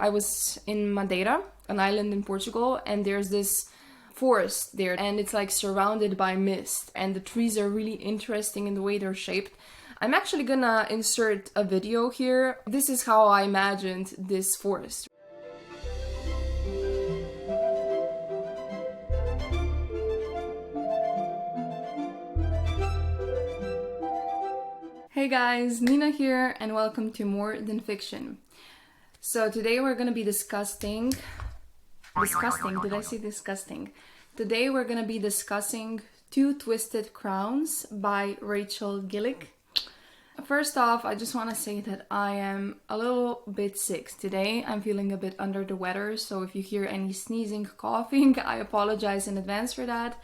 I was in Madeira, an island in Portugal, and there's this forest there, and it's like surrounded by mist, and the trees are really interesting in the way they're shaped. I'm actually gonna insert a video here. This is how I imagined this forest. Hey guys, Nina here, and welcome to More Than Fiction. So today we're gonna be discussing... Did I say disgusting? Today we're gonna be discussing Two Twisted Crowns by Rachel Gillig. First off, I just want to say that I am a little bit sick today. I'm feeling a bit under the weather, so if you hear any sneezing, coughing, I apologize in advance for that.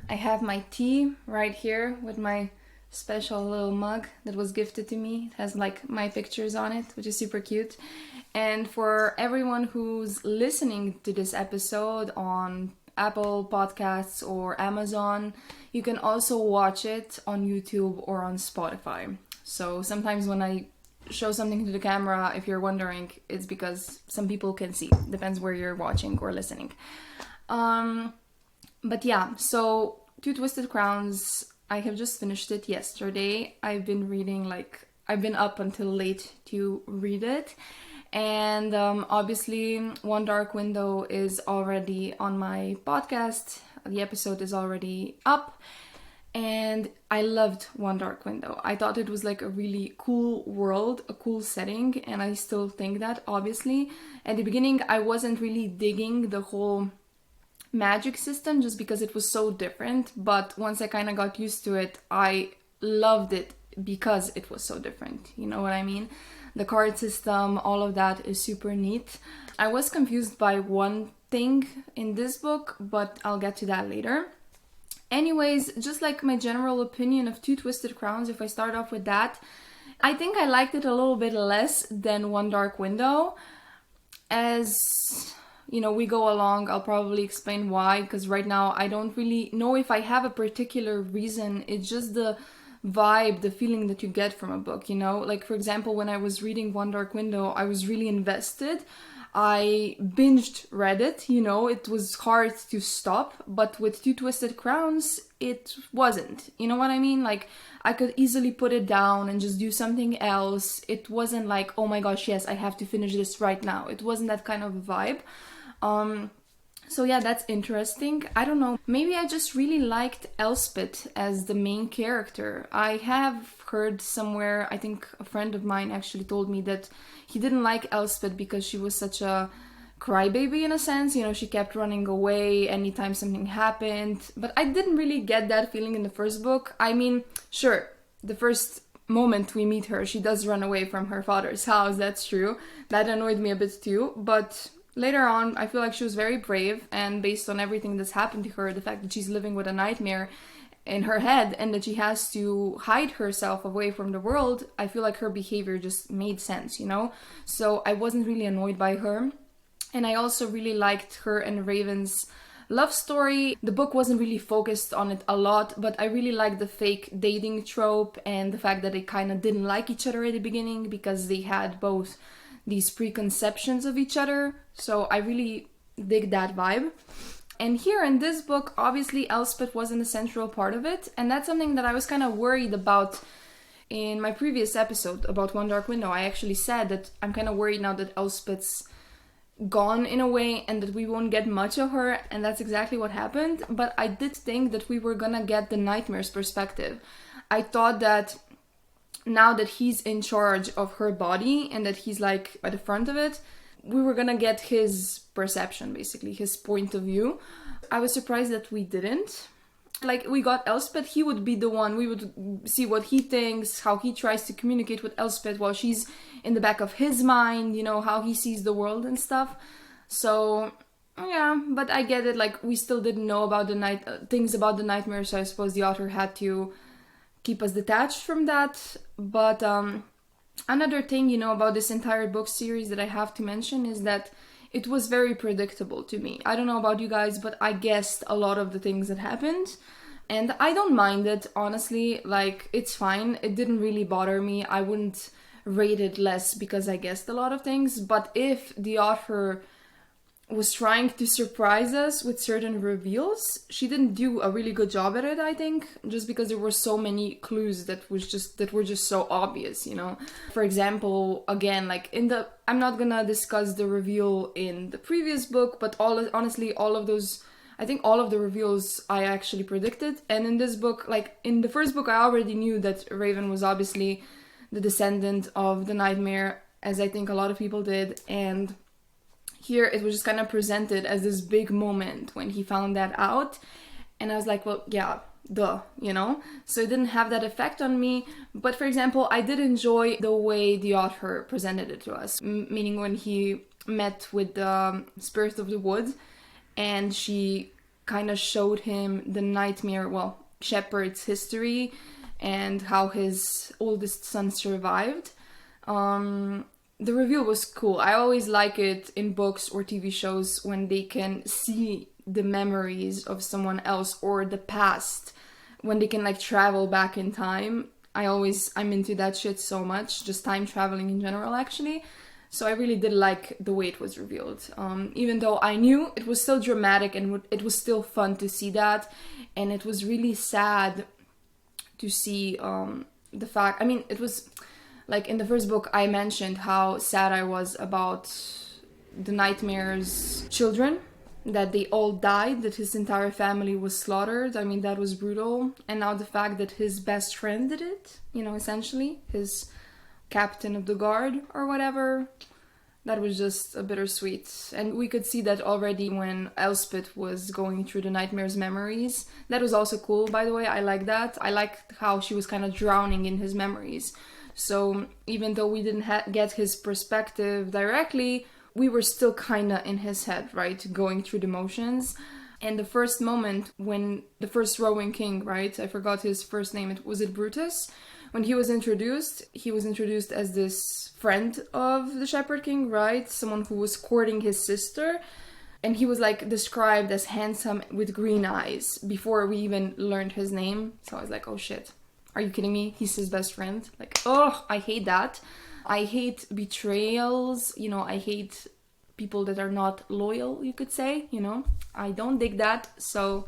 I have my tea right here with my special little mug that was gifted to me. It has like my pictures on it, which is super cute. And for everyone who's listening to this episode on Apple Podcasts or Amazon, you can also watch it on YouTube or on Spotify. So sometimes when I show something to the camera, if you're wondering, it's because some people can see. Depends where you're watching or listening. But yeah, so Two Twisted Crowns, I have just finished it yesterday. I've been up until late to read it. And obviously, One Dark Window is already on my podcast. The episode is already up. And I loved One Dark Window. I thought it was like a really cool world, a cool setting. And I still think that, obviously. At the beginning, I wasn't really digging the whole magic system just because it was so different, but once I kind of got used to it, I loved it because it was so different. You know what I mean? The card system, all of that is super neat. I was confused by one thing in this book, but I'll get to that later. Anyways, just like my general opinion of Two Twisted Crowns, if I start off with that, I think I liked it a little bit less than One Dark Window. As you know, we go along, I'll probably explain why, because right now I don't really know if I have a particular reason. It's just the vibe, the feeling that you get from a book, you know? Like, for example, when I was reading One Dark Window, I was really invested. I binged read it, you know, it was hard to stop, but with Two Twisted Crowns, it wasn't. You know what I mean? Like, I could easily put it down and just do something else. It wasn't like, oh my gosh, yes, I have to finish this right now. It wasn't that kind of vibe. So yeah, that's interesting. I don't know, maybe I just really liked Elspeth as the main character. I have heard somewhere, I think a friend of mine actually told me that he didn't like Elspeth because she was such a crybaby in a sense. You know, she kept running away anytime something happened. But I didn't really get that feeling in the first book. I mean, sure, the first moment we meet her, she does run away from her father's house, that's true. That annoyed me a bit too, but later on, I feel like she was very brave, and based on everything that's happened to her, the fact that she's living with a nightmare in her head and that she has to hide herself away from the world, I feel like her behavior just made sense, you know? So I wasn't really annoyed by her. And I also really liked her and Raven's love story. The book wasn't really focused on it a lot, but I really liked the fake dating trope and the fact that they kind of didn't like each other at the beginning because they had both these preconceptions of each other. So I really dig that vibe. And here in this book, obviously Elspeth wasn't a central part of it, and that's something that I was kind of worried about in my previous episode about One Dark Window. I actually said that I'm kind of worried now that Elspeth's gone in a way and that we won't get much of her, and that's exactly what happened. But I did think that we were gonna get the Nightmare's perspective. I thought that now that he's in charge of her body and that he's like at the front of it, we were gonna get his perception, basically, his point of view. I was surprised that we didn't. Like, we got Elspeth, he would be the one, we would see what he thinks, how he tries to communicate with Elspeth while she's in the back of his mind, you know, how he sees the world and stuff. So, yeah, but I get it, like, we still didn't know about the things about the nightmare, so I suppose the author had to keep us detached from that. But another thing, you know, about this entire book series that I have to mention is that it was very predictable to me. I don't know about you guys, but I guessed a lot of the things that happened. And I don't mind it, honestly. Like, it's fine. It didn't really bother me. I wouldn't rated less because I guessed a lot of things. But if the author was trying to surprise us with certain reveals, she didn't do a really good job at it, I think, just because there were so many clues that were just so obvious, you know. For example, again, like I'm not gonna discuss the reveal in the previous book, but honestly, all of those, I think all of the reveals I actually predicted. And in this book, like in the first book, I already knew that Raven was obviously the descendant of the Nightmare, as I think a lot of people did. And here it was just kind of presented as this big moment when he found that out. And I was like, well, yeah, duh, you know? So it didn't have that effect on me. But for example, I did enjoy the way the author presented it to us. Meaning when he met with the Spirit of the Wood and she kind of showed him the Nightmare, well, Shepherd's history and how his oldest son survived. The reveal was cool. I always like it in books or TV shows when they can see the memories of someone else or the past, when they can like travel back in time. I'm into that shit so much, just time traveling in general actually. So I really did like the way it was revealed. Even though I knew it was still dramatic and it was still fun to see that. And it was really sad to see the fact, I mean, it was... Like in the first book, I mentioned how sad I was about the Nightmare's children, that they all died, that his entire family was slaughtered. I mean, that was brutal. And now the fact that his best friend did it, you know, essentially, his captain of the guard or whatever, that was just a bittersweet. And we could see that already when Elspeth was going through the Nightmare's memories. That was also cool, by the way. I like that. I liked how she was kind of drowning in his memories. So even though we didn't get his perspective directly, we were still kind of in his head, right? Going through the motions. And the first moment when the first Rowan King, right? I forgot his first name. Was it Brutus? When he was introduced as this friend of the Shepherd King, right? Someone who was courting his sister. And he was like described as handsome with green eyes before we even learned his name. So I was like, oh shit. Are you kidding me? He's his best friend. Like, oh, I hate that. I hate betrayals. You know, I hate people that are not loyal, you could say, you know. I don't dig that. So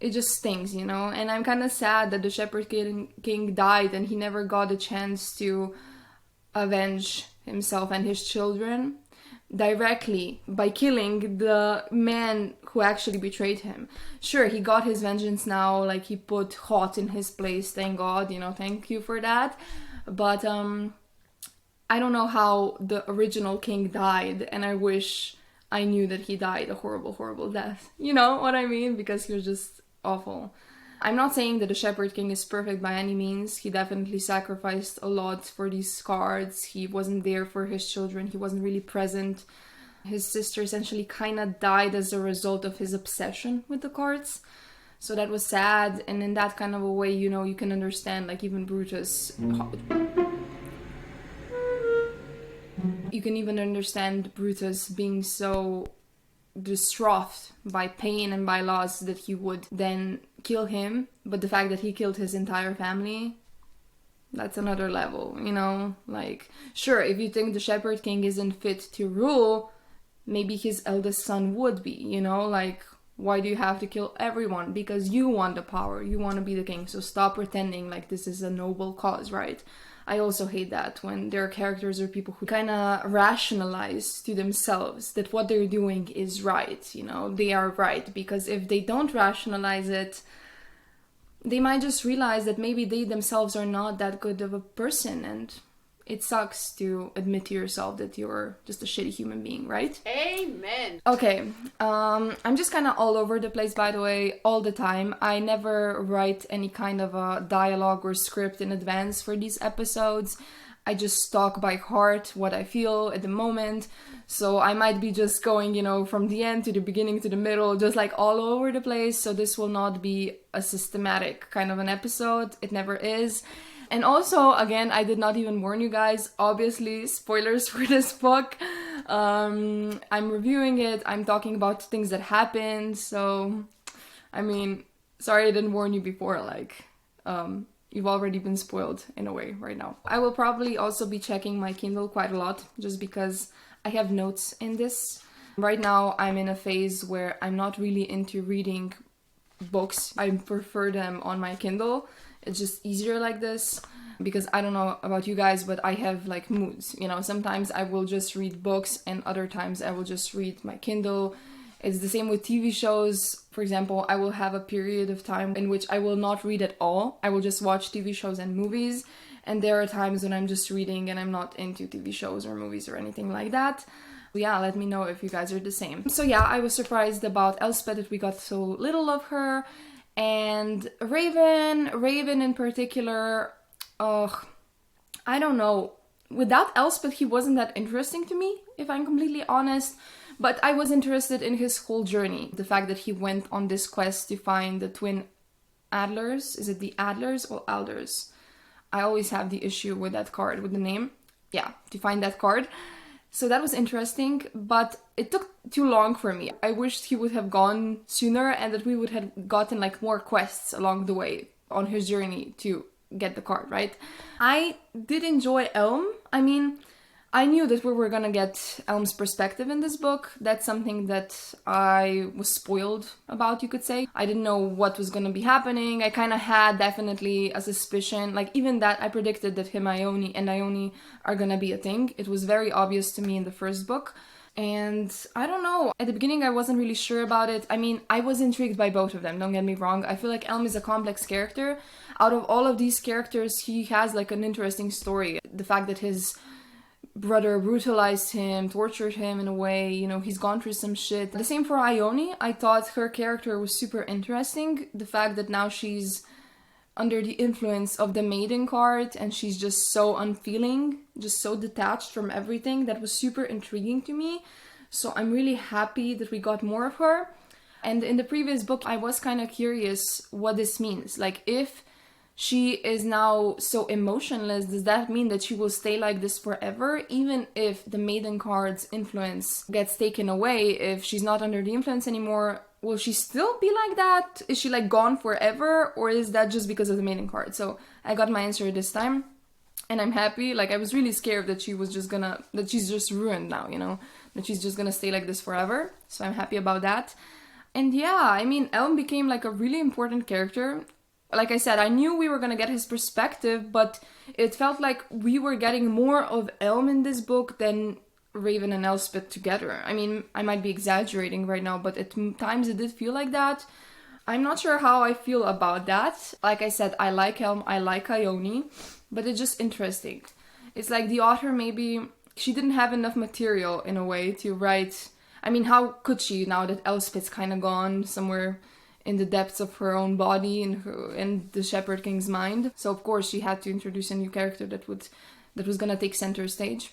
it just stings, you know. And I'm kind of sad that the Shepherd King died and he never got a chance to avenge himself and his children directly by killing the man who actually betrayed him. Sure, he got his vengeance now, like he put Hot in his place, thank God, you know, thank you for that. But I don't know how the original king died, and I wish I knew that he died a horrible, horrible death. You know what I mean? Because he was just awful. I'm not saying that the Shepherd King is perfect by any means. He definitely sacrificed a lot for these cards. He wasn't there for his children. He wasn't really present. His sister essentially kind of died as a result of his obsession with the cards. So that was sad. And in that kind of a way, you know, you can understand, like, even Brutus... You can even understand Brutus being so distraught by pain and by loss that he would then kill him. But the fact that he killed his entire family, that's another level, you know? Like, sure, if you think the Shepherd King isn't fit to rule, maybe his eldest son would be, you know? Like, why do you have to kill everyone? Because you want the power, you want to be the king, so stop pretending like this is a noble cause, right? I also hate that when there are characters or people who kind of rationalize to themselves that what they're doing is right, you know, they are right. Because if they don't rationalize it, they might just realize that maybe they themselves are not that good of a person, and it sucks to admit to yourself that you're just a shitty human being, right? Amen. Okay, I'm just kind of all over the place, by the way, all the time. I never write any kind of a dialogue or script in advance for these episodes. I just talk by heart what I feel at the moment. So I might be just going, you know, from the end to the beginning to the middle, just like all over the place. So this will not be a systematic kind of an episode. It never is. And also, again, I did not even warn you guys, obviously, spoilers for this book. I'm reviewing it, I'm talking about things that happened, so, I mean, sorry I didn't warn you before, like, you've already been spoiled in a way right now. I will probably also be checking my Kindle quite a lot just because I have notes in this. Right now I'm in a phase where I'm not really into reading books. I prefer them on my Kindle. It's just easier like this because I don't know about you guys, but I have like moods, you know. Sometimes I will just read books and other times I will just read my Kindle. It's the same with TV shows. For example, I will have a period of time in which I will not read at all. I will just watch TV shows and movies. And there are times when I'm just reading and I'm not into TV shows or movies or anything like that. Yeah, let me know if you guys are the same. So yeah, I was surprised about Elspeth that we got so little of her. And Raven in particular, I don't know. Without Elspeth, he wasn't that interesting to me, if I'm completely honest. But I was interested in his whole journey. The fact that he went on this quest to find the twin Adlers. Is it the Adlers or Alders? I always have the issue with that card, with the name. Yeah, to find that card. So that was interesting, but it took too long for me. I wished he would have gone sooner and that we would have gotten like more quests along the way on his journey to get the card, right? I did enjoy Elm. I mean, I knew that we were gonna get Elm's perspective in this book. That's something that I was spoiled about, you could say. I didn't know what was gonna be happening. I kind of had definitely a suspicion. Like, even that, I predicted that him and Ione are gonna be a thing. It was very obvious to me in the first book. And I don't know, at the beginning I wasn't really sure about it. I mean, I was intrigued by both of them, don't get me wrong. I feel like Elm is a complex character. Out of all of these characters, he has like an interesting story. The fact that his brother brutalized him, tortured him in a way, you know, he's gone through some shit. The same for Ione. I thought her character was super interesting. The fact that now she's under the influence of the Maiden card and she's just so unfeeling, just so detached from everything, that was super intriguing to me. So I'm really happy that we got more of her. And in the previous book, I was kind of curious what this means. Like, if she is now so emotionless, does that mean that she will stay like this forever? Even if the Maiden card's influence gets taken away, if she's not under the influence anymore, will she still be like that? Is she like gone forever? Or is that just because of the Maiden card? So I got my answer this time. And I'm happy. Like, I was really scared that that she's just ruined now, you know? That she's just gonna stay like this forever. So I'm happy about that. And yeah, I mean, Elm became like a really important character. Like I said, I knew we were gonna get his perspective, but it felt like we were getting more of Elm in this book than Raven and Elspeth together. I mean, I might be exaggerating right now, but at times it did feel like that. I'm not sure how I feel about that. Like I said, I like Elm, I like Ione, but it's just interesting. It's like the author, maybe she didn't have enough material in a way to write. I mean, how could she now that Elspeth's kind of gone somewhere in the depths of her own body and the Shepherd King's mind? So of course she had to introduce a new character that was gonna take center stage.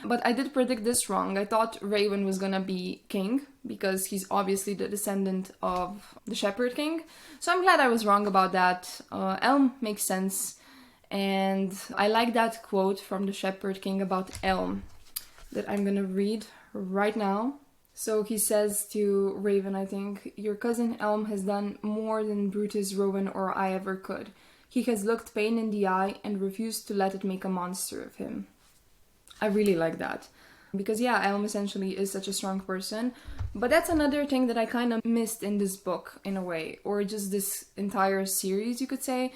But I did predict this wrong. I thought Raven was gonna be king because he's obviously the descendant of the Shepherd King. So I'm glad I was wrong about that. Elm makes sense. And I like that quote from the Shepherd King about Elm that I'm gonna read right now. So he says to Raven, I think, "Your cousin Elm has done more than Brutus, Rowan, or I ever could. He has looked pain in the eye and refused to let it make a monster of him." I really like that. Because yeah, Elm essentially is such a strong person. But that's another thing that I kind of missed in this book, in a way. Or just this entire series, you could say.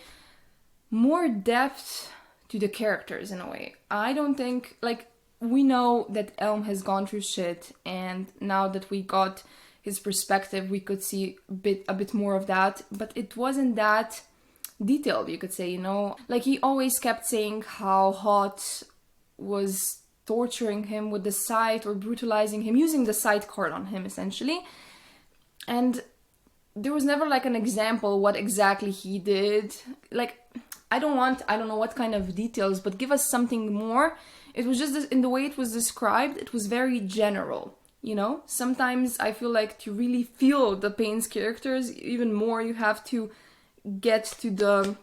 More depth to the characters, in a way. I don't think, like, we know that Elm has gone through shit, and now that we got his perspective, we could see a bit more of that, but it wasn't that detailed, you could say, you know? Like, he always kept saying how Hot was torturing him with the sight or brutalizing him, using the sight card on him, essentially. And there was never, like, an example what exactly he did. Like, I don't know what kind of details, but give us something more. It was just in the way it was described, it was very general, you know? Sometimes I feel like to really feel the Payne's characters even more, you have to get to the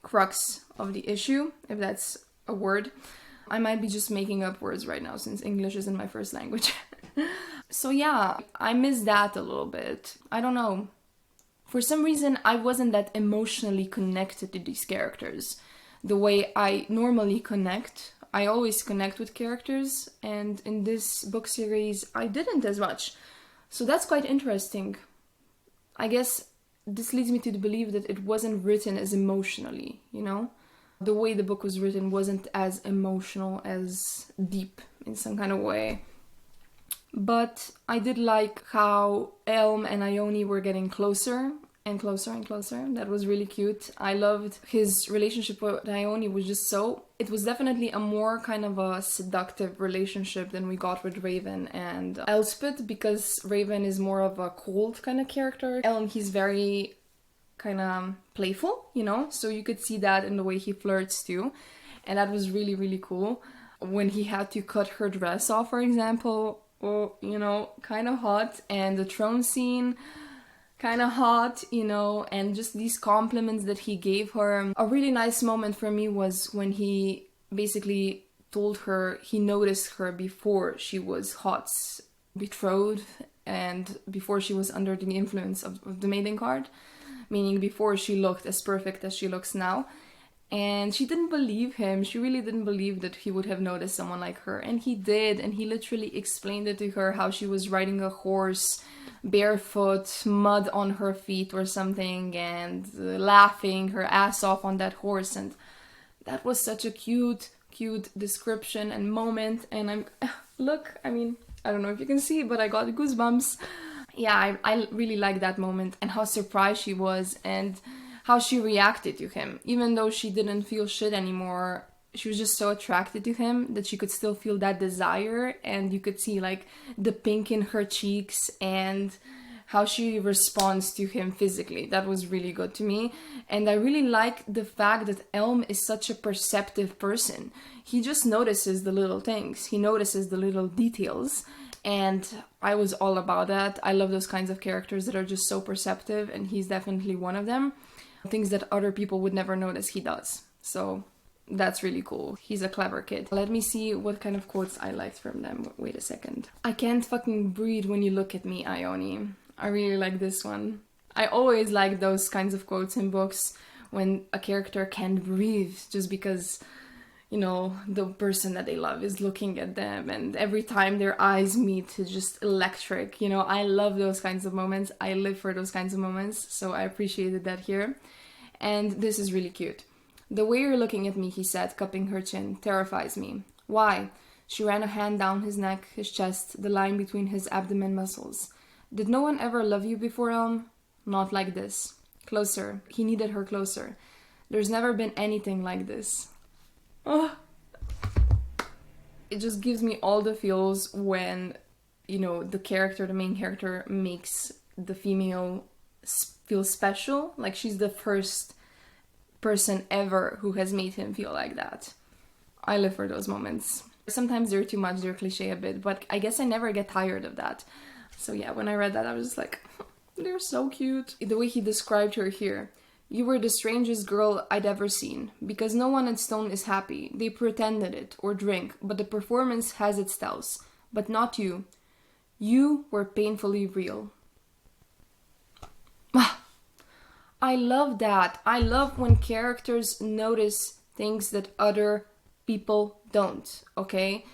crux of the issue, if that's a word. I might be just making up words right now since English isn't my first language. So yeah, I miss that a little bit. I don't know. For some reason, I wasn't that emotionally connected to these characters. The way I normally connect, I always connect with characters, and in this book series, I didn't as much. So that's quite interesting. I guess this leads me to believe that it wasn't written as emotionally, you know? The way the book was written wasn't as emotional, as deep in some kind of way. But I did like how Elm and Ione were getting closer and closer and closer. That was really cute. I loved his relationship with Ione was just so... It was definitely a more kind of a seductive relationship than we got with Raven and Elspeth, because Raven is more of a cold kind of character. Elm, he's very kind of playful, you know? So you could see that in the way he flirts too. And that was really, really cool. When he had to cut her dress off, for example, oh, you know, kind of hot. And the throne scene, kind of hot, you know, and just these compliments that he gave her. A really nice moment for me was when he basically told her he noticed her before she was Hot's betrothed and before she was under the influence of the maiden card, meaning before she looked as perfect as she looks now. And she didn't believe him. She really didn't believe that he would have noticed someone like her. And he did. And he literally explained it to her, how she was riding a horse barefoot, mud on her feet or something, and laughing her ass off on that horse. And that was such a cute description and moment. And look, I mean, I don't know if you can see, but I got goosebumps. Yeah, I really like that moment, and how surprised she was, and how she reacted to him. Even though she didn't feel shit anymore, she was just so attracted to him that she could still feel that desire, and you could see like the pink in her cheeks and how she responds to him physically. That was really good to me. And I really like the fact that Elm is such a perceptive person. He just notices the little things. He notices the little details. And I was all about that. I love those kinds of characters that are just so perceptive, and he's definitely one of them. Things that other people would never notice, he does. So that's really cool. He's a clever kid. Let me see what kind of quotes I liked from them. Wait a second. I can't fucking breathe when you look at me, Ione. I really like this one. I always like those kinds of quotes in books when a character can't breathe just because, you know, the person that they love is looking at them, and every time their eyes meet, it's just electric. You know, I love those kinds of moments. I live for those kinds of moments, so I appreciated that here. And this is really cute. The way you're looking at me, he said, cupping her chin, terrifies me. Why? She ran a hand down his neck, his chest, the line between his abdomen muscles. Did no one ever love you before, Elm? Not like this. Closer. He needed her closer. There's never been anything like this. Oh. It just gives me all the feels when, you know, the main character makes the female feel special. Like she's the first person ever who has made him feel like that. I live for those moments. Sometimes they're too much, they're cliche a bit, but I guess I never get tired of that. So yeah, when I read that, I was just like, they're so cute. The way he described her here. You were the strangest girl I'd ever seen, because no one at Stone is happy. They pretended it, or drink, but the performance has its tells. But not you. You were painfully real. I love that. I love when characters notice things that other people don't, okay?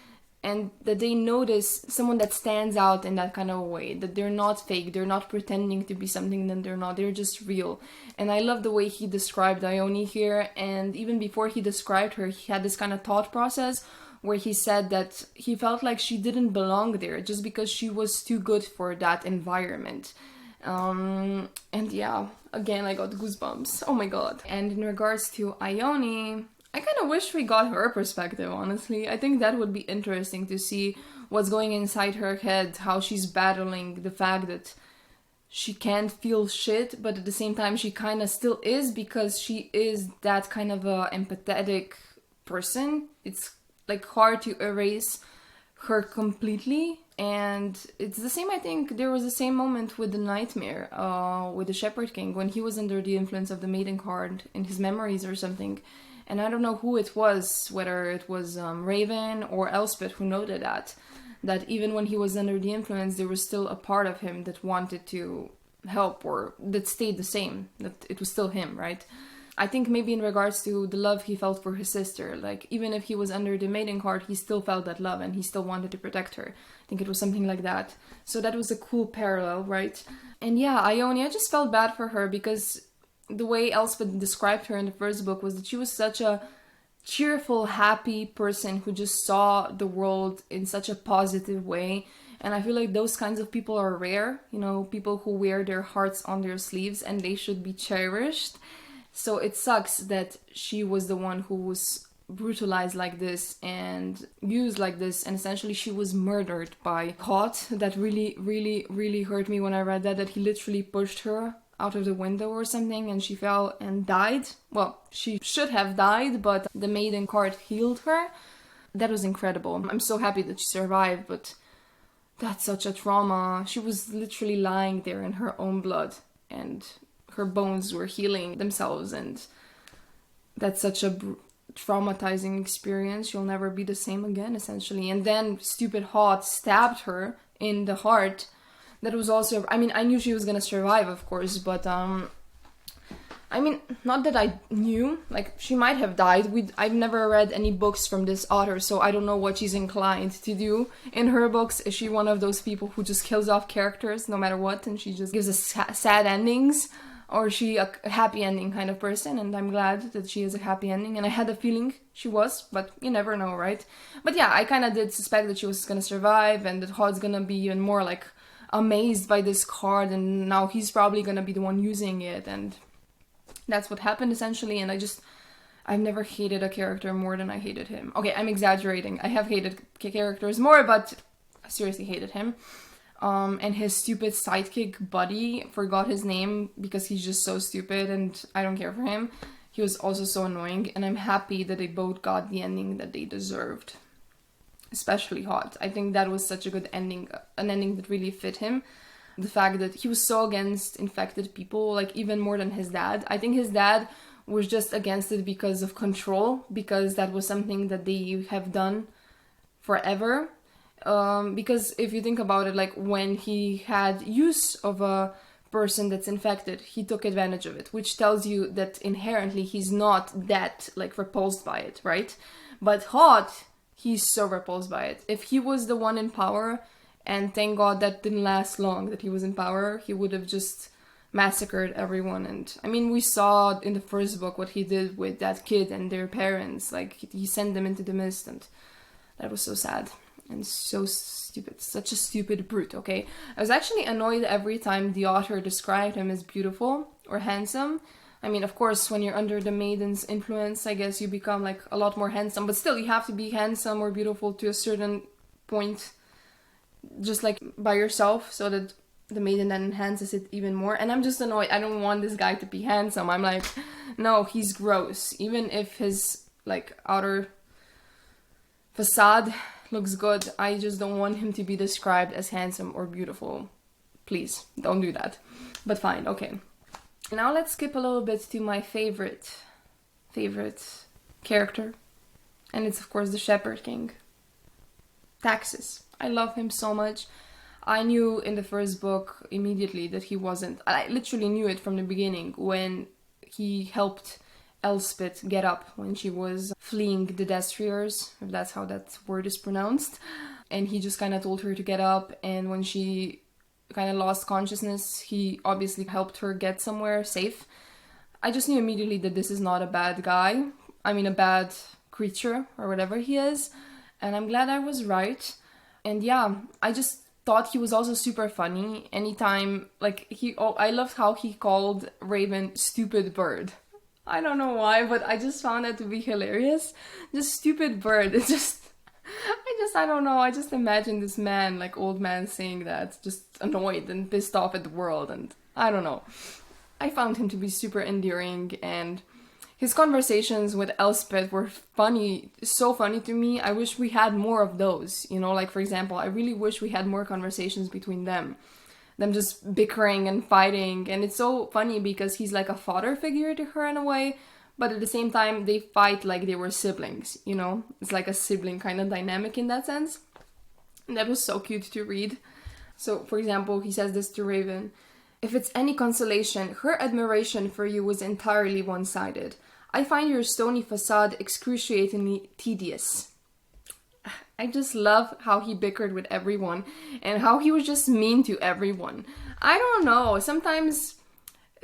And that they notice someone that stands out in that kind of way, that they're not fake, they're not pretending to be something that they're not, they're just real. And I love the way he described Ione here, and even before he described her, he had this kind of thought process where he said that he felt like she didn't belong there just because she was too good for that environment. And yeah, again, I got goosebumps. Oh my god. And in regards to Ione, I kind of wish we got her perspective, honestly. I think that would be interesting to see what's going inside her head, how she's battling the fact that she can't feel shit, but at the same time she kind of still is, because she is that kind of a empathetic person. It's like hard to erase her completely. And it's the same, I think there was the same moment with the nightmare, with the Shepherd King, when he was under the influence of the Maiden card in his memories or something. And I don't know who it was, whether it was Raven or Elspeth who noted that even when he was under the influence, there was still a part of him that wanted to help or that stayed the same, that it was still him, right? I think maybe in regards to the love he felt for his sister, like even if he was under the maiden card, he still felt that love and he still wanted to protect her. I think it was something like that. So that was a cool parallel, right? And yeah, Ione, I just felt bad for her because the way Elspeth described her in the first book was that she was such a cheerful, happy person who just saw the world in such a positive way. And I feel like those kinds of people are rare, you know, people who wear their hearts on their sleeves, and they should be cherished. So it sucks that she was the one who was brutalized like this and used like this, and essentially she was murdered by Hot. That really, really, really hurt me when I read that he literally pushed her out of the window or something and she fell and died. Well, she should have died, but the maiden card healed her. That was incredible. I'm so happy that she survived, but that's such a trauma. She was literally lying there in her own blood and her bones were healing themselves, and that's such a traumatizing experience. She'll never be the same again, essentially. And then stupid Hot stabbed her in the heart. That was also, I mean, I knew she was gonna survive, of course, but I mean, not that I knew, like, she might have died. I've never read any books from this author, so I don't know what she's inclined to do in her books. Is she one of those people who just kills off characters no matter what, and she just gives us sad endings? Or is she a happy ending kind of person? And I'm glad that she is a happy ending, and I had a feeling she was, but you never know, right? But yeah, I kind of did suspect that she was gonna survive, and that Hod's gonna be even more, like, amazed by this card, and now he's probably gonna be the one using it, and that's what happened essentially. And I've never hated a character more than I hated him. Okay, I'm exaggerating. I have hated characters more, but I seriously hated him. And his stupid sidekick buddy, forgot his name because he's just so stupid and I don't care for him. He was also so annoying, and I'm happy that they both got the ending that they deserved. Especially Hot. I think that was such a good ending, an ending that really fit him. The fact that he was so against infected people, like even more than his dad. I think his dad was just against it because of control, because that was something that they have done forever. Because if you think about it, like when he had use of a person that's infected, he took advantage of it, which tells you that inherently he's not that like repulsed by it, right? But Hot, he's so repulsed by it. If he was the one in power, and thank God that didn't last long, that he was in power, he would have just massacred everyone. And I mean, we saw in the first book what he did with that kid and their parents. Like, he sent them into the mist, and that was so sad. And so stupid. Such a stupid brute, okay? I was actually annoyed every time the author described him as beautiful or handsome. I mean, of course, when you're under the maiden's influence, I guess you become, like, a lot more handsome. But still, you have to be handsome or beautiful to a certain point, just, like, by yourself, so that the maiden then enhances it even more. And I'm just annoyed. I don't want this guy to be handsome. I'm like, no, he's gross. Even if his, like, outer facade looks good, I just don't want him to be described as handsome or beautiful. Please, don't do that. But fine, okay. Now let's skip a little bit to my favorite character. And it's of course the Shepherd King. Taxis. I love him so much. I knew in the first book immediately that he wasn't. I literally knew it from the beginning when he helped Elspeth get up when she was fleeing the Destriers, if that's how that word is pronounced. And he just kind of told her to get up, and when she kind of lost consciousness, he obviously helped her get somewhere safe. I just knew immediately that this is not a bad guy. I mean, a bad creature, or whatever he is. And I'm glad I was right. And yeah, I just thought he was also super funny. Anytime, like, I loved how he called Raven stupid bird. I don't know why, but I just found that to be hilarious. Just stupid bird. It's just, I don't know. I just imagine this man, like old man, saying that, just annoyed and pissed off at the world, and I don't know. I found him to be super endearing, and his conversations with Elspeth were funny, so funny to me. I wish we had more of those, you know, like for example, I really wish we had more conversations between them just bickering and fighting. And it's so funny because he's like a father figure to her in a way, but at the same time they fight like they were siblings, you know. It's like a sibling kind of dynamic in that sense, and that was so cute to read. So for example, he says this to Raven: If it's any consolation, her admiration for you was entirely one-sided. I find your stony facade excruciatingly tedious. I just love how he bickered with everyone and how he was just mean to everyone. I don't know, sometimes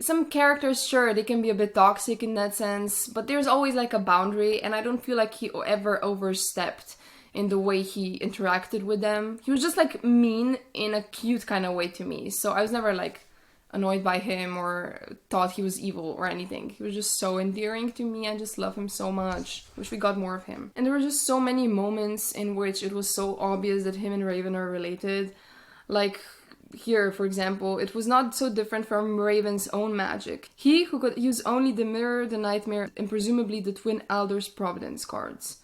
some characters, sure, they can be a bit toxic in that sense, but there's always like a boundary, and I don't feel like he ever overstepped in the way he interacted with them. He was just like mean in a cute kind of way to me, so I was never like annoyed by him or thought he was evil or anything. He was just so endearing to me. I just love him so much. Wish we got more of him. And there were just so many moments in which it was so obvious that him and Raven are related. Like here, for example, it was not so different from Raven's own magic. He who could use only the mirror, the nightmare, and presumably the twin Elder's Providence cards.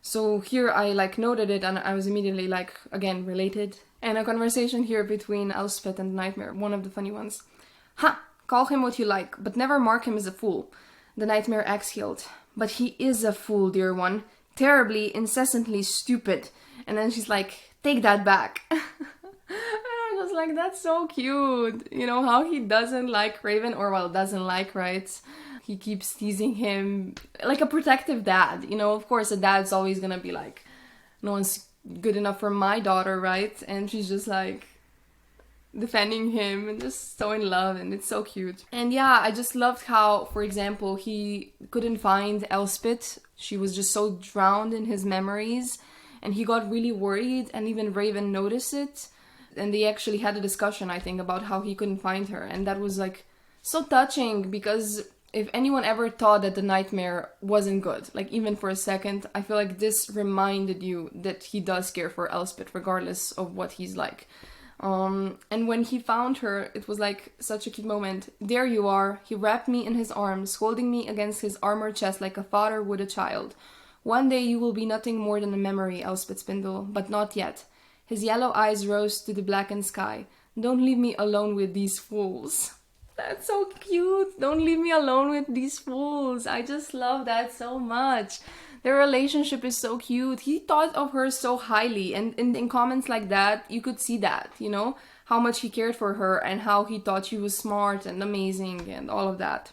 So here I like noted it and I was immediately like, again, related. And a conversation here between Elspeth and Nightmare, one of the funny ones. Ha! Call him what you like, but never mark him as a fool. The Nightmare exhaled. But he is a fool, dear one. Terribly, incessantly stupid. And then she's like, take that back. And I'm just like, that's so cute. You know, how he doesn't like Raven, or well, doesn't like, right? He keeps teasing him like a protective dad. You know, of course, a dad's always gonna be like, no one's good enough for my daughter, right? And she's just like defending him and just so in love, and it's so cute. And yeah, I just loved how, for example, he couldn't find Elspeth. She was just so drowned in his memories, and he got really worried, and even Raven noticed it. And they actually had a discussion, I think, about how he couldn't find her, and that was like so touching, because if anyone ever thought that the Nightmare wasn't good, like even for a second, I feel like this reminded you that he does care for Elspeth regardless of what he's like. And when he found her, it was like such a cute moment. There you are. He wrapped me in his arms, holding me against his armored chest like a father would a child. One day you will be nothing more than a memory, Elspeth Spindle, but not yet. His yellow eyes rose to the blackened sky. Don't leave me alone with these fools. That's so cute. Don't leave me alone with these fools. I just love that so much. Their relationship is so cute. He thought of her so highly, and in comments like that, you could see that, you know, how much he cared for her and how he thought she was smart and amazing and all of that.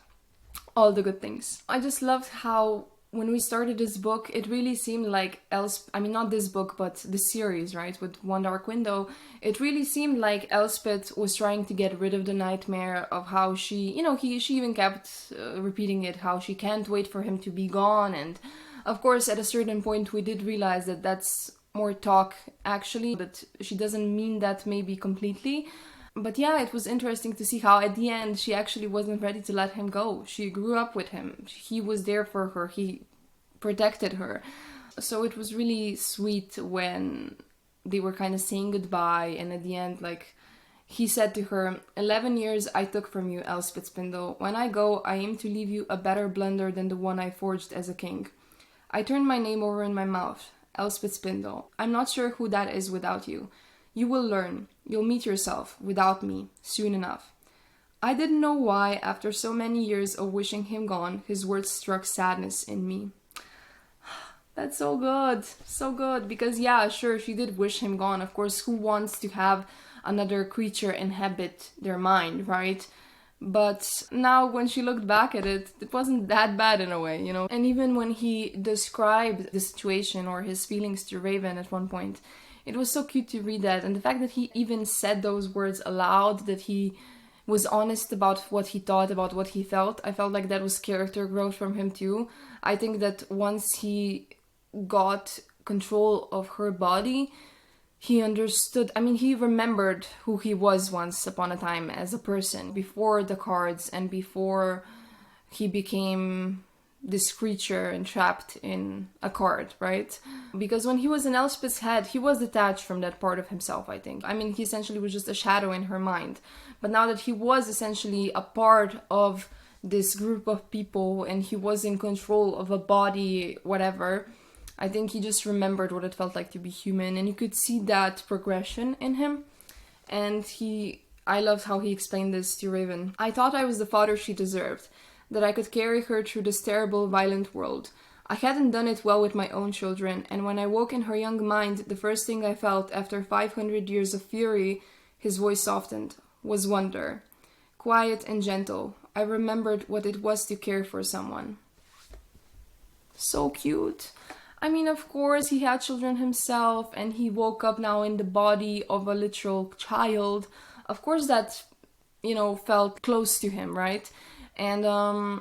All the good things. I just loved how when we started this book, it really seemed like not this book, but the series, right, with One Dark Window, it really seemed like Elspeth was trying to get rid of the Nightmare, of how she, you know, she even kept repeating it, how she can't wait for him to be gone. And of course, at a certain point, we did realize that that's more talk, actually, but she doesn't mean that maybe completely. But yeah, it was interesting to see how at the end she actually wasn't ready to let him go. She grew up with him. He was there for her. He protected her. So it was really sweet when they were kind of saying goodbye, and at the end, like, he said to her, 11 years I took from you, Elspeth Spindle. When I go, I aim to leave you a better blender than the one I forged as a king. I turned my name over in my mouth, Elspeth Spindle. I'm not sure who that is without you. You will learn. You'll meet yourself, without me, soon enough. I didn't know why, after so many years of wishing him gone, his words struck sadness in me. That's so good. So good. Because yeah, sure, she did wish him gone. Of course, who wants to have another creature inhabit their mind, right? But now when she looked back at it, it wasn't that bad in a way, you know? And even when he described the situation or his feelings to Raven at one point, it was so cute to read that. And the fact that he even said those words aloud, that he was honest about what he thought, about what he felt, I felt like that was character growth from him too. I think that once he got control of her body, he understood, he remembered who he was once upon a time as a person, before the cards and before he became this creature entrapped in a card, right? Because when he was in Elspeth's head, he was detached from that part of himself, I think. He essentially was just a shadow in her mind. But now that he was essentially a part of this group of people and he was in control of a body, whatever, I think he just remembered what it felt like to be human, and you could see that progression in him. And I loved how he explained this to Raven. I thought I was the father she deserved, that I could carry her through this terrible, violent world. I hadn't done it well with my own children, and when I woke in her young mind, the first thing I felt after 500 years of fury, his voice softened, was wonder. quiet and gentle. I remembered what it was to care for someone. So cute. I mean, of course, he had children himself, and he woke up now in the body of a literal child. Of course, that, felt close to him, right? And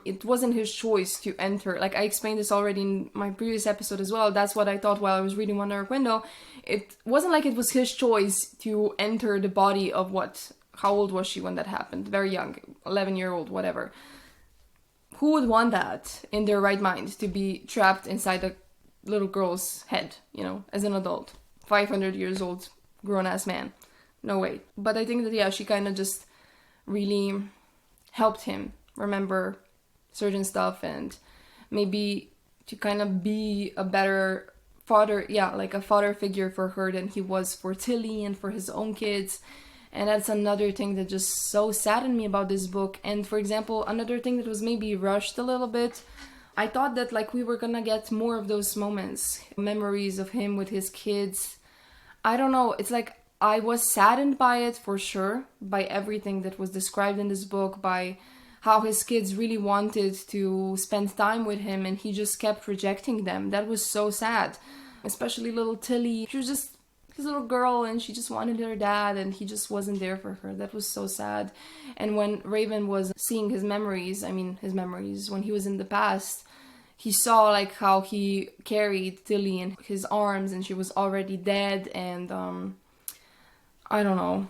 it wasn't his choice to enter. Like, I explained this already in my previous episode as well. That's what I thought while I was reading One Dark Window. It wasn't like it was his choice to enter the body of how old was she when that happened? Very young, 11-year-old, whatever. Who would want that in their right mind, to be trapped inside a little girl's head, as an adult? 500 years old, grown-ass man. No way. But I think that, yeah, she kind of just really helped him remember certain stuff, and maybe to kind of be a better father, like a father figure for her than he was for Tilly and for his own kids. And that's another thing that just so saddened me about this book. And for example, another thing that was maybe rushed a little bit, I thought that like we were gonna get more of those moments, memories of him with his kids. I don't know, it's like I was saddened by it for sure, by everything that was described in this book, by how his kids really wanted to spend time with him and he just kept rejecting them. That was so sad. Especially little Tilly. She was just his little girl and she just wanted her dad and he just wasn't there for her. That was so sad. And when Raven was seeing his memories when he was in the past, he saw like how he carried Tilly in his arms and she was already dead, and I don't know.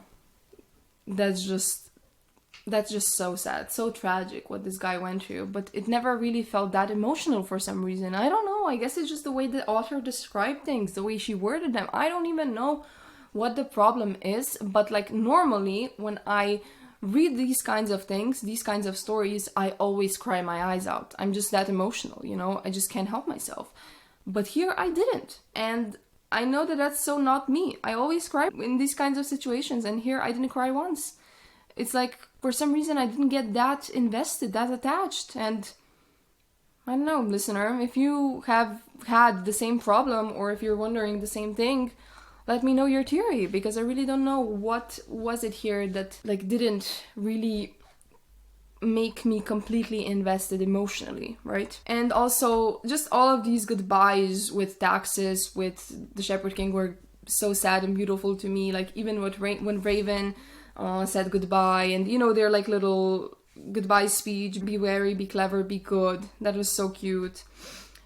That's just so sad, so tragic what this guy went through, but it never really felt that emotional for some reason. I don't know, I guess it's just the way the author described things, the way she worded them. I don't even know what the problem is, but like normally when I read these kinds of things, these kinds of stories, I always cry my eyes out. I'm just that emotional, I just can't help myself. But here I didn't, and I know that that's so not me. I always cry in these kinds of situations, and here I didn't cry once. It's like, for some reason, I didn't get that invested, that attached. And I don't know, listener, if you have had the same problem or if you're wondering the same thing, let me know your theory, because I really don't know what was it here that like didn't really make me completely invested emotionally, right? And also, just all of these goodbyes with Taxes, with the Shepherd King were so sad and beautiful to me. Like even when Raven said goodbye, and their like little goodbye speech, be wary, be clever, be good. That was so cute.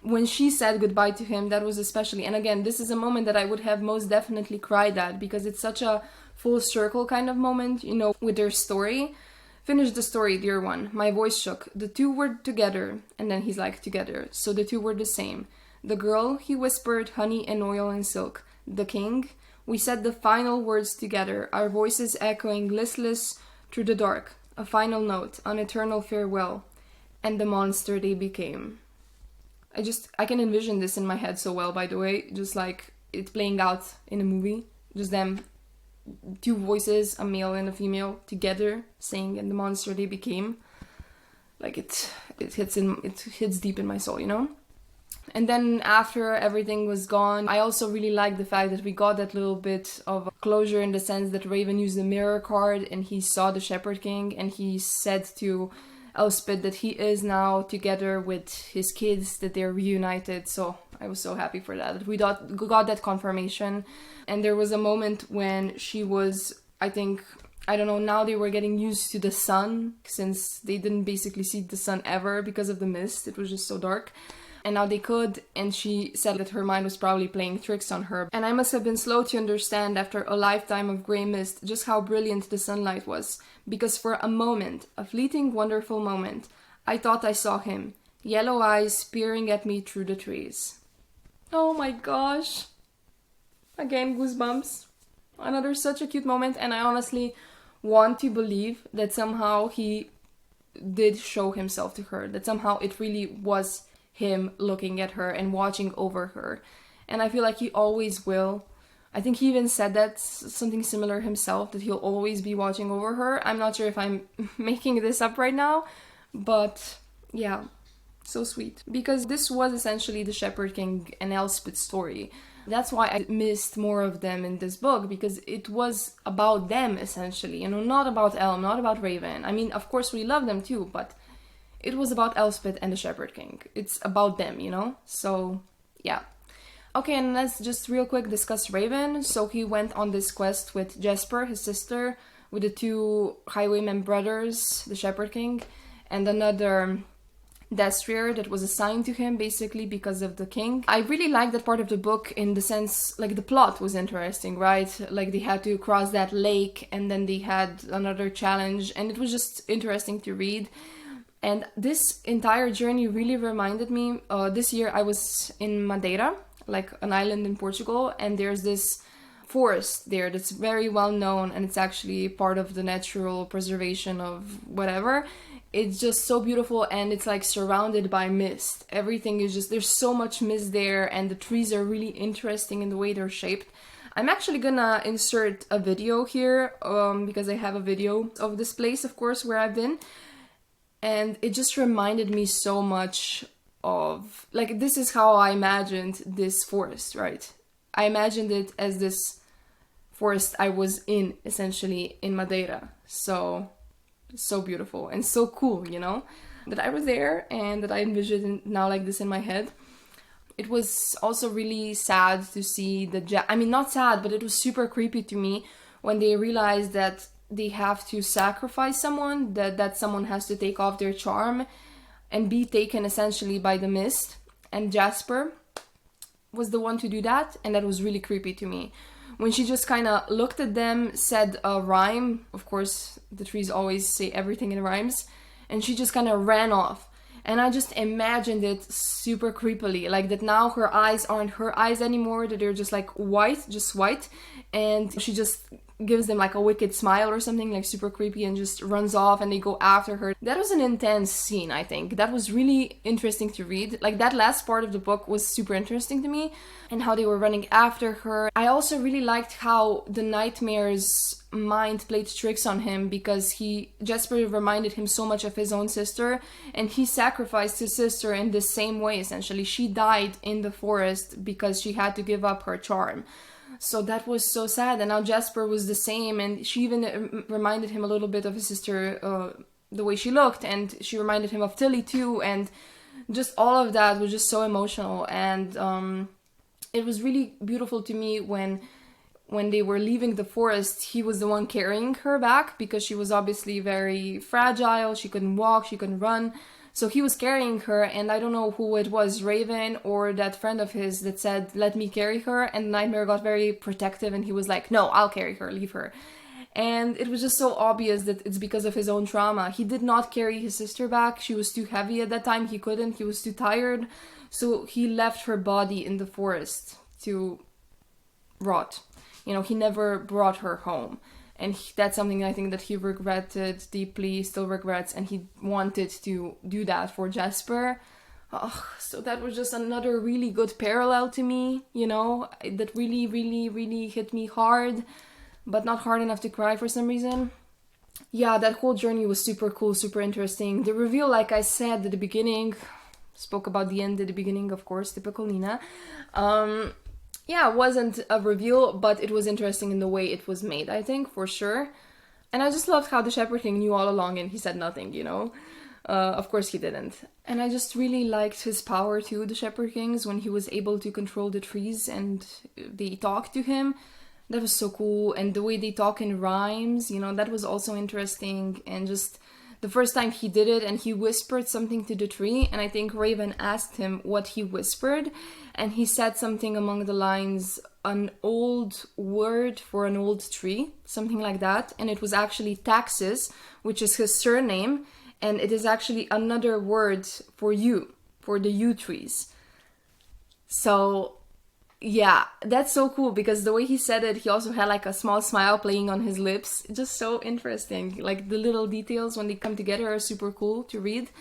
When she said goodbye to him, that was especially, and again, this is a moment that I would have most definitely cried at, because it's such a full circle kind of moment, with their story. Finish the story, dear one. My voice shook. The two were together, and then he's like, together. So the two were the same. The girl, he whispered, honey and oil and silk. The king, we said the final words together, our voices echoing listless through the dark. A final note, an eternal farewell. And the monster they became. I can envision this in my head so well, by the way. Just like it playing out in a movie. Just them, two voices, a male and a female, together saying, and the monster they became. Like it hits deep in my soul, And then after everything was gone, I also really liked the fact that we got that little bit of closure, in the sense that Raven used the mirror card and he saw the Shepherd King and he said to Elspeth that he is now together with his kids, that they're reunited. So I was so happy for that. We got that confirmation. And there was a moment when she was, I think, I don't know, now they were getting used to the sun, since they didn't basically see the sun ever because of the mist. It was just so dark. And now they could, and she said that her mind was probably playing tricks on her. And I must have been slow to understand after a lifetime of grey mist just how brilliant the sunlight was. Because for a moment, a fleeting, wonderful moment, I thought I saw him, yellow eyes peering at me through the trees. Oh my gosh. Again, goosebumps. Another such a cute moment, and I honestly want to believe that somehow he did show himself to her, that somehow it really was him looking at her and watching over her. And I feel like he always will. I think he even said that, something similar himself, that he'll always be watching over her. I'm not sure if I'm making this up right now, but yeah, so sweet. Because this was essentially the Shepherd King and Elspeth story. That's why I missed more of them in this book, because it was about them essentially, you know, not about Elm, not about Raven. I mean, of course we love them too, but it was about Elspeth and the Shepherd King. It's about them, you know? So, yeah. Okay, and let's just real quick discuss Raven. So he went on this quest with Jesper, his sister, with the two highwayman brothers, the Shepherd King, and another destrier that was assigned to him basically because of the king. I really liked that part of the book in the sense, like, the plot was interesting, right? Like, they had to cross that lake and then they had another challenge, and it was just interesting to read. And this entire journey really reminded me, this year I was in Madeira, like an island in Portugal, and there's this forest there that's very well known, and it's actually part of the natural preservation of whatever. It's just so beautiful, and it's like surrounded by mist. Everything is just, there's so much mist there, and the trees are really interesting in the way they're shaped. I'm actually gonna insert a video here, because I have a video of this place, of course, where I've been. And it just reminded me so much of, like, this is how I imagined this forest, right? I imagined it as this forest I was in, essentially, in Madeira. So beautiful and so cool, you know, that I was there and that I envisioned it now like this in my head. It was also really sad to see I mean, not sad, but it was super creepy to me when they realized that they have to sacrifice someone, that someone has to take off their charm and be taken essentially by the mist. And Jasper was the one to do that, and that was really creepy to me. When she just kind of looked at them, said a rhyme, of course, the trees always say everything in rhymes, and she just kind of ran off. And I just imagined it super creepily, like that now her eyes aren't her eyes anymore, that they're just like white, just white, and she just gives them like a wicked smile or something, like super creepy, and just runs off and they go after her. That was an intense scene, I think. That was really interesting to read. Like, that last part of the book was super interesting to me, and how they were running after her. I also really liked how the nightmare's mind played tricks on him, because Jesper reminded him so much of his own sister, and he sacrificed his sister in the same way, essentially. She died in the forest because she had to give up her charm. So that was so sad, and now Jasper was the same, and she even reminded him a little bit of his sister, the way she looked, and she reminded him of Tilly too, and just all of that was just so emotional. And it was really beautiful to me when they were leaving the forest. He was the one carrying her back, because she was obviously very fragile, she couldn't walk, she couldn't run. So he was carrying her, and I don't know who it was, Raven or that friend of his, that said, let me carry her, and Nightmare got very protective and he was like, no, I'll carry her, leave her. And it was just so obvious that it's because of his own trauma. He did not carry his sister back, she was too heavy at that time, he couldn't, he was too tired, so he left her body in the forest to rot. You know, he never brought her home. And that's something I think that he regretted deeply, still regrets, and he wanted to do that for Jasper. So that was just another really good parallel to me, you know, that really, really, really hit me hard, but not hard enough to cry for some reason. Yeah, that whole journey was super cool, super interesting. The reveal, like I said at the beginning, spoke about the end at the beginning, of course, typical Nina. Yeah, it wasn't a reveal, but it was interesting in the way it was made, I think, for sure. And I just loved how the Shepherd King knew all along and he said nothing, you know? Of course he didn't. And I just really liked his power too, the Shepherd Kings, when he was able to control the trees and they talked to him. That was so cool. And the way they talk in rhymes, you know, that was also interesting. And just the first time he did it and he whispered something to the tree, and I think Raven asked him what he whispered, and he said something along the lines, an old word for an old tree, something like that, and it was actually Taxis, which is his surname, and it is actually another word for yew, for the yew trees. So yeah, that's so cool, because the way he said it, he also had like a small smile playing on his lips. Just so interesting. Like, the little details when they come together are super cool to read.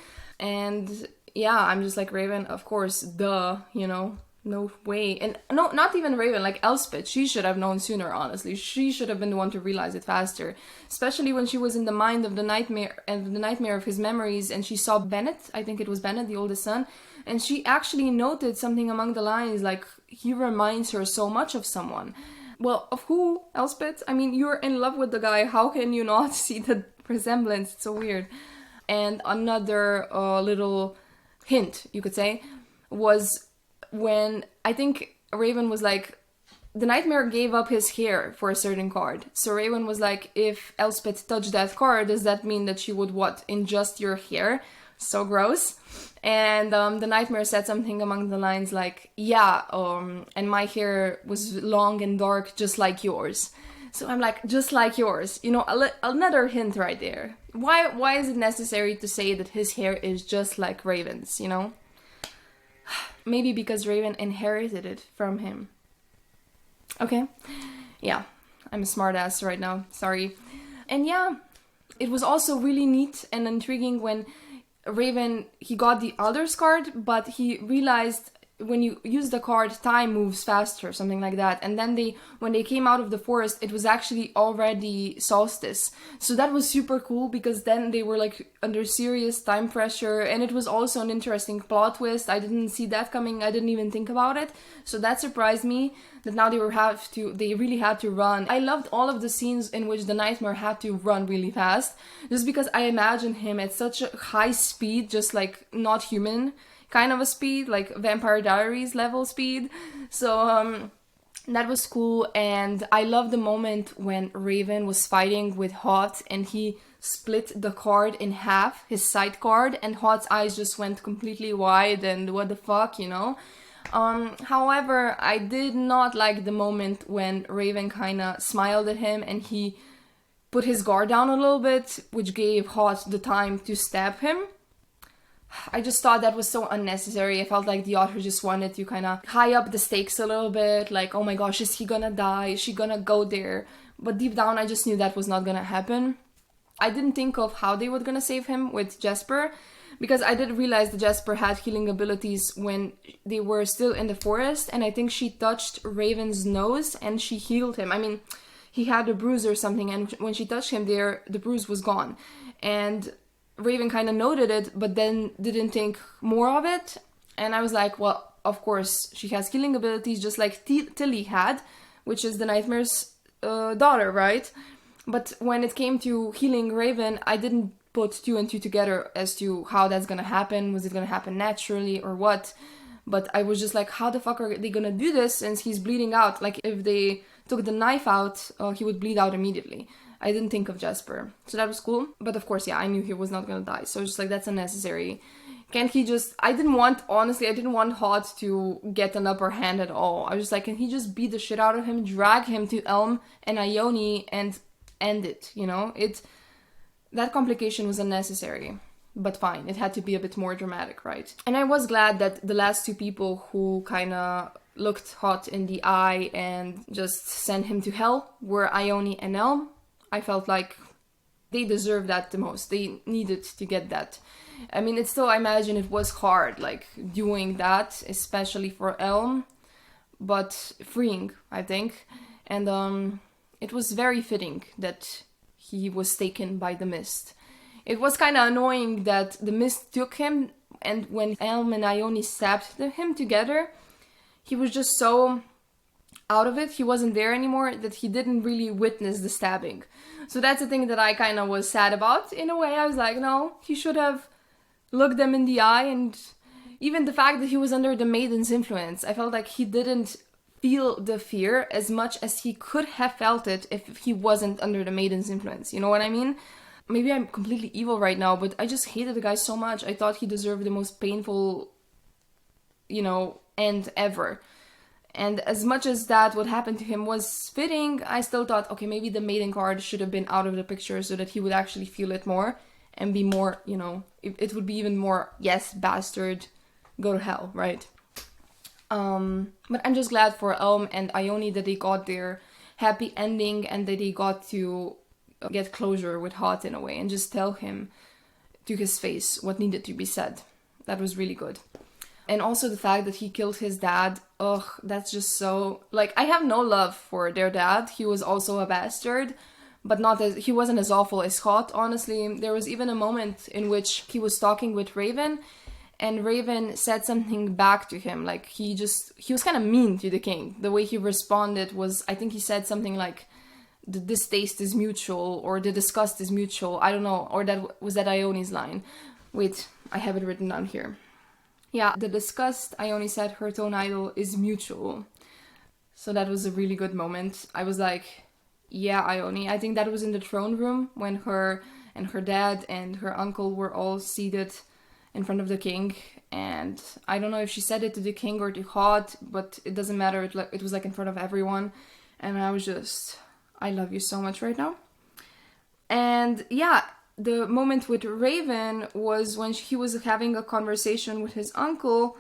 And yeah, I'm just like, Raven, of course, you know, no way. And no, not even Raven, like Elspeth, she should have known sooner, honestly. She should have been the one to realize it faster. Especially when she was in the mind of the nightmare, and the nightmare of his memories, and she saw Bennett, I think it was Bennett, the oldest son, And she actually noted something among the lines, like, he reminds her so much of someone. Well, of who, Elspeth? I mean, you're in love with the guy. How can you not see the resemblance? It's so weird. And another little hint, you could say, was when I think Raven was like, the nightmare gave up his hair for a certain card. So Raven was like, if Elspeth touched that card, does that mean that she would what? Ingest your hair? So gross. And the nightmare said something along the lines like, yeah, and my hair was long and dark just like yours. So I'm like, just like yours. You know, another hint right there. Why is it necessary to say that his hair is just like Raven's, you know? Maybe because Raven inherited it from him. Okay. Yeah, I'm a smartass right now. Sorry. And yeah, it was also really neat and intriguing when Raven, he got the Elder's card, but he realized when you use the card, time moves faster, something like that. And then when they came out of the forest, it was actually already solstice. So that was super cool because then they were like under serious time pressure, and it was also an interesting plot twist. I didn't see that coming. I didn't even think about it. So that surprised me that now they really had to run. I loved all of the scenes in which the nightmare had to run really fast, just because I imagined him at such a high speed, just like not human kind of a speed, like Vampire Diaries level speed. So that was cool. And I love the moment when Raven was fighting with Hot and he split the card in half, his side card, and Hot's eyes just went completely wide and what the fuck, you know. However, I did not like the moment when Raven kind of smiled at him and he put his guard down a little bit, which gave Hot the time to stab him. I just thought that was so unnecessary. I felt like the author just wanted to kind of high up the stakes a little bit. Like, oh my gosh, is he gonna die? Is she gonna go there? But deep down, I just knew that was not gonna happen. I didn't think of how they were gonna save him with Jasper, because I did realize that Jasper had healing abilities when they were still in the forest. And I think she touched Raven's nose and she healed him. I mean, he had a bruise or something, and when she touched him there, the bruise was gone. And Raven kind of noted it, but then didn't think more of it. And I was like, well, of course, she has healing abilities just like Tilly had, which is the Nightmare's daughter, right? But when it came to healing Raven, I didn't put two and two together as to how that's gonna happen. Was it gonna happen naturally or what? But I was just like, how the fuck are they gonna do this since he's bleeding out? Like, if they took the knife out, he would bleed out immediately. I didn't think of Jasper. So that was cool. But of course, yeah, I knew he was not gonna die. So just like, that's unnecessary. Can't he just... I didn't want Hot to get an upper hand at all. I was just like, can he just beat the shit out of him, drag him to Elm and Ione and end it, you know? That complication was unnecessary. But fine, it had to be a bit more dramatic, right? And I was glad that the last two people who kind of looked Hot in the eye and just sent him to hell were Ione and Elm. I felt like they deserved that the most. They needed to get that. I mean, it's still, I imagine it was hard, like, doing that, especially for Elm, but freeing, I think. And it was very fitting that he was taken by the mist. It was kind of annoying that the mist took him, and when Elm and Ione stabbed him together, he was just so out of it, he wasn't there anymore, that he didn't really witness the stabbing. So that's the thing that I kind of was sad about. In a way, I was like, no, he should have looked them in the eye. And even the fact that he was under the maiden's influence, I felt like he didn't feel the fear as much as he could have felt it if he wasn't under the maiden's influence. You know what I mean? Maybe I'm completely evil right now, but I just hated the guy so much. I thought he deserved the most painful, end ever. And as much as that what happened to him was fitting, I still thought, okay, maybe the maiden card should have been out of the picture so that he would actually feel it more and be more, it would be even more, yes, bastard, go to hell, right? But I'm just glad for Elm and Ione that they got their happy ending and that they got to get closure with Hot in a way and just tell him to his face what needed to be said. That was really good. And also the fact that he killed his dad, that's just so... Like, I have no love for their dad. He was also a bastard, but he wasn't as awful as Hot, honestly. There was even a moment in which he was talking with Raven, and Raven said something back to him. Like, he was kind of mean to the king. The way he responded was, I think he said something like, the distaste is mutual, or the disgust is mutual. I don't know. Or that Ione's line. Wait, I have it written down here. Yeah, the disgust, Ione said, her own idol, is mutual. So that was a really good moment. I was like, yeah, Ione. I think that was in the throne room when her and her dad and her uncle were all seated in front of the king. And I don't know if she said it to the king or to Hod, but it doesn't matter. It was like in front of everyone. And I was just, I love you so much right now. And yeah, the moment with Raven was when he was having a conversation with his uncle,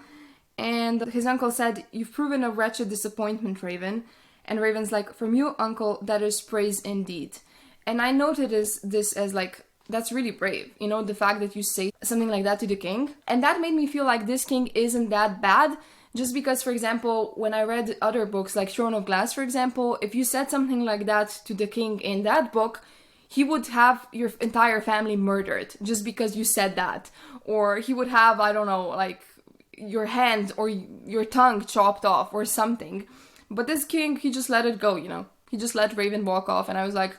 and his uncle said, "You've proven a wretched disappointment, Raven." And Raven's like, "From you, uncle, that is praise indeed." And I noted this as like, that's really brave, you know, the fact that you say something like that to the king. And that made me feel like this king isn't that bad. Just because, for example, when I read other books, like Throne of Glass, for example, if you said something like that to the king in that book, he would have your entire family murdered just because you said that. Or he would have, I don't know, like your hand or your tongue chopped off or something. But this king, he just let it go, you know. He just let Raven walk off. And I was like,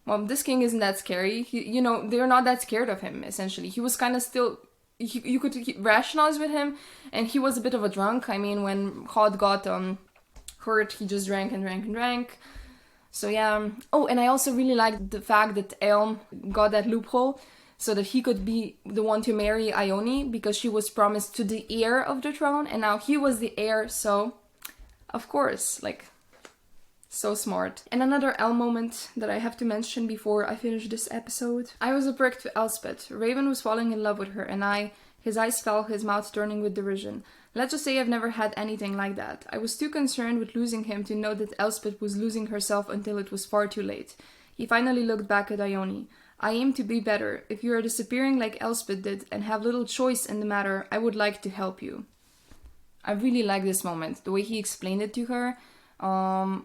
well, this king isn't that scary. You know, they're not that scared of him, essentially. He was kind of still... you could rationalize with him, and he was a bit of a drunk. I mean, when Hod got hurt, he just drank and drank and drank. So yeah. Oh, and I also really liked the fact that Elm got that loophole so that he could be the one to marry Ione, because she was promised to the heir of the throne, and now he was the heir, so of course, like, so smart. And another Elm moment that I have to mention before I finish this episode. I was a prick to Elspeth. Raven was falling in love with her, and his eyes fell, his mouth turning with derision. Let's just say I've never had anything like that. I was too concerned with losing him to know that Elspeth was losing herself until it was far too late. He finally looked back at Ione. I aim to be better. If you are disappearing like Elspeth did and have little choice in the matter, I would like to help you. I really like this moment. The way he explained it to her,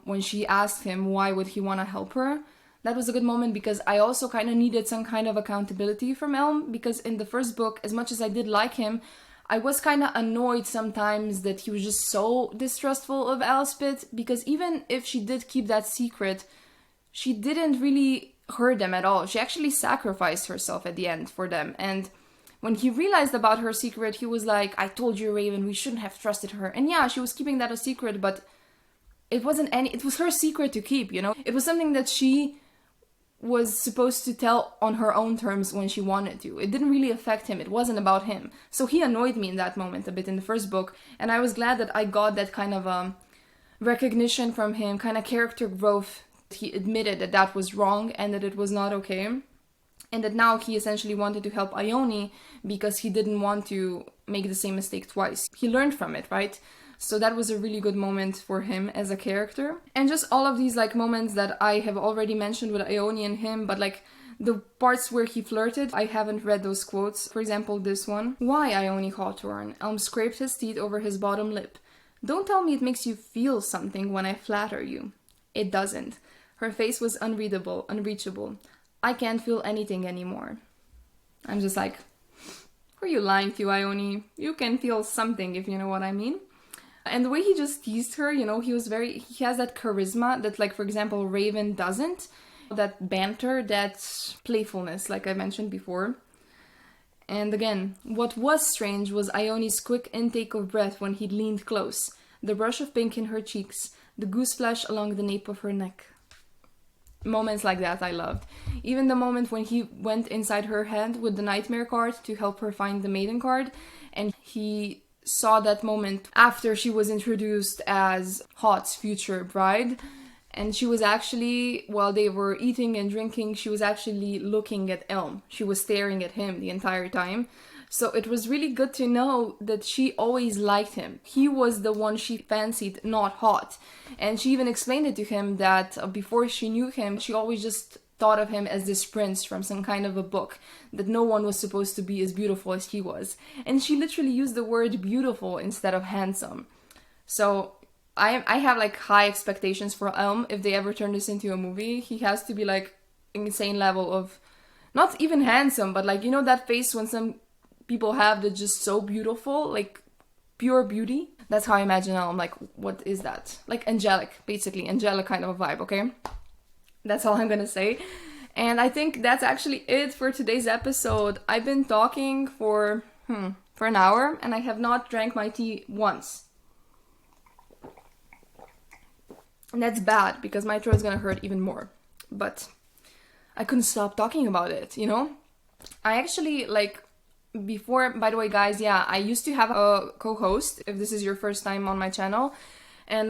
when she asked him why would he want to help her. That was a good moment, because I also kind of needed some kind of accountability from Elm, because in the first book, as much as I did like him, I was kind of annoyed sometimes that he was just so distrustful of Elspeth, because even if she did keep that secret, she didn't really hurt them at all. She actually sacrificed herself at the end for them. And when he realized about her secret, he was like, I told you, Raven, we shouldn't have trusted her. And yeah, she was keeping that a secret, but it was her secret to keep, you know? It was something that she was supposed to tell on her own terms when she wanted to. It didn't really affect him. It wasn't about him. So he annoyed me in that moment a bit in the first book, and I was glad that I got that kind of recognition from him, kind of character growth. He admitted that that was wrong and that it was not okay, and that now he essentially wanted to help Ione because he didn't want to make the same mistake twice. He learned from it, right? So that was a really good moment for him as a character. And just all of these like moments that I have already mentioned with Ione and him, but like the parts where he flirted, I haven't read those quotes. For example, this one. Why, Ione Hawthorne? Elm scraped his teeth over his bottom lip. Don't tell me it makes you feel something when I flatter you. It doesn't. Her face was unreadable, unreachable. I can't feel anything anymore. I'm just like, who are you lying to, Ione? You can feel something, if you know what I mean. And the way he just teased her, you know, he has that charisma that, like, for example, Raven doesn't. That banter, that playfulness, like I mentioned before. And again, what was strange was Ione's quick intake of breath when he leaned close. The brush of pink in her cheeks, the goose flesh along the nape of her neck. Moments like that I loved. Even the moment when he went inside her head with the nightmare card to help her find the maiden card, and he saw that moment after she was introduced as Hot's future bride, and she was actually, while they were eating and drinking, she was actually looking at Elm. She was staring at him the entire time. So it was really good to know that she always liked him. He was the one she fancied, not Hot. And she even explained it to him that before she knew him, she always just thought of him as this prince from some kind of a book, that no one was supposed to be as beautiful as he was. And she literally used the word beautiful instead of handsome. So I have like high expectations for Elm. If they ever turn this into a movie, he has to be like insane level of, not even handsome, but like, you know, that face when some people have that's just so beautiful, like pure beauty. That's how I imagine now. I'm like, what is that? Like angelic, basically. Angelic kind of a vibe, okay? That's all I'm gonna say. And I think that's actually it for today's episode. I've been talking for an hour and I have not drank my tea once. And that's bad because my throat's gonna hurt even more. But I couldn't stop talking about it, you know? I actually, like, before, by the way, guys, yeah, I used to have a co-host, if this is your first time on my channel. And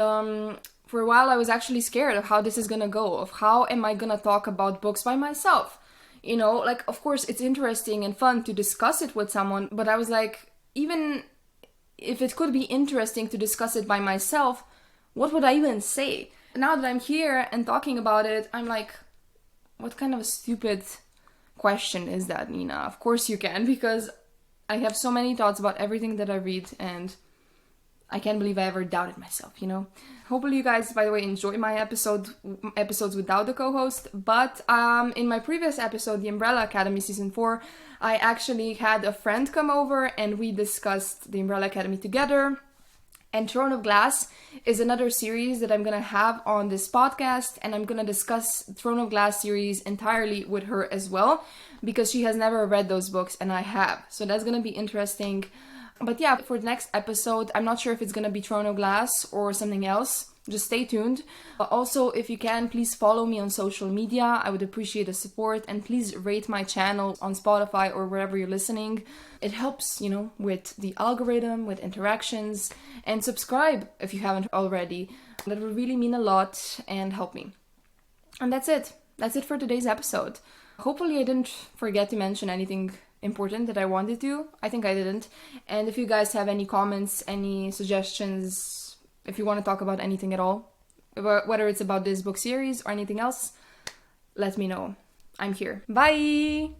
for a while I was actually scared of how this is gonna go, of how am I gonna talk about books by myself. You know, like, of course, it's interesting and fun to discuss it with someone, but I was like, even if it could be interesting to discuss it by myself, what would I even say? Now that I'm here and talking about it, I'm like, what kind of a stupid question is that, Nina? Of course you can, because I have so many thoughts about everything that I read, and I can't believe I ever doubted myself, you know? Hopefully you guys, by the way, enjoy my episodes without the co-host. But in my previous episode, The Umbrella Academy Season 4, I actually had a friend come over and we discussed The Umbrella Academy together. And Throne of Glass is another series that I'm gonna have on this podcast, and I'm gonna discuss Throne of Glass series entirely with her as well, because she has never read those books and I have. So that's gonna be interesting. But yeah, for the next episode, I'm not sure if it's gonna be Throne of Glass or something else. Just stay tuned. Also, if you can, please follow me on social media. I would appreciate the support. And please rate my channel on Spotify or wherever you're listening. It helps, you know, with the algorithm, with interactions. And subscribe if you haven't already. That would really mean a lot and help me. And that's it. That's it for today's episode. Hopefully I didn't forget to mention anything important that I wanted to. I think I didn't. And if you guys have any comments, any suggestions, if you want to talk about anything at all, whether it's about this book series or anything else, let me know. I'm here. Bye!